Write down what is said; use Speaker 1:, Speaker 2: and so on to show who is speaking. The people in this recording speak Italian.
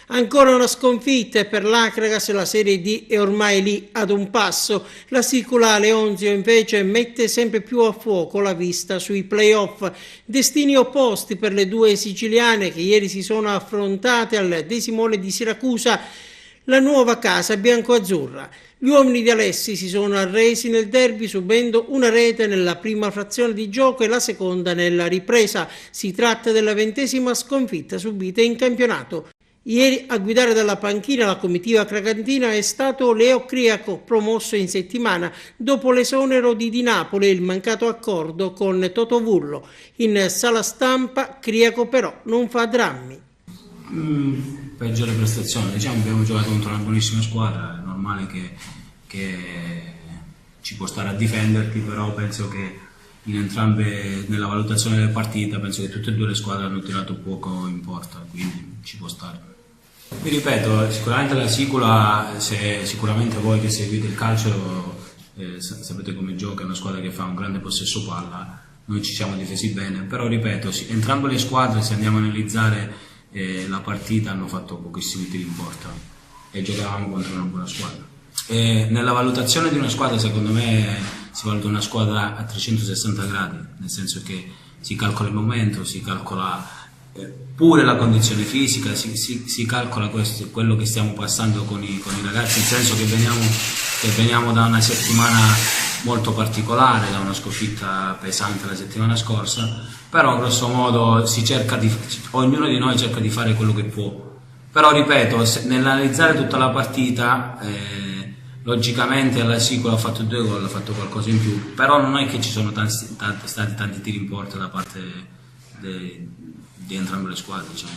Speaker 1: Ancora una sconfitta e per l'Akragas la Serie D è ormai lì ad un passo. La Sicula Leonzio invece mette sempre più a fuoco la vista sui playoff. Destini opposti per le due siciliane che ieri si sono affrontate al De Simone di Siracusa, la nuova casa bianco-azzurra. Gli uomini di Alessi si sono arresi nel derby subendo una rete nella prima frazione di gioco e la seconda nella ripresa. Si tratta della 20ª sconfitta subita in campionato. Ieri a guidare dalla panchina la comitiva cragantina è stato Leo Criaco, promosso in settimana dopo l'esonero di Di Napoli e il mancato accordo con Totovullo. In sala stampa Criaco però non fa drammi.
Speaker 2: Peggiore prestazione, diciamo, abbiamo giocato contro una buonissima squadra, è normale che ci può stare a difenderti, però penso che in entrambe, nella valutazione del partita, penso che tutte e due le squadre hanno tirato poco in porta, quindi ci può stare. Vi ripeto, sicuramente la Sicula, sicuramente voi che seguite il calcio sapete come gioca, è una squadra che fa un grande possesso palla, noi ci siamo difesi bene, però ripeto, entrambe le squadre, se andiamo a analizzare la partita, hanno fatto pochissimi tiri in porta e giocavamo contro una buona squadra. Nella valutazione di una squadra, secondo me, si valuta una squadra a 360 gradi, nel senso che si calcola il momento, si calcola pure la condizione fisica, si calcola quello che stiamo passando con i ragazzi, nel senso che veniamo da una settimana molto particolare, da una sconfitta pesante la settimana scorsa, però grosso modo ognuno di noi cerca di fare quello che può. Però ripeto, nell'analizzare tutta la partita, logicamente alla Sicula ha fatto 2 gol, ha fatto qualcosa in più, però non è che ci sono stati tanti tiri in porta da parte di entrambe le squadre, diciamo.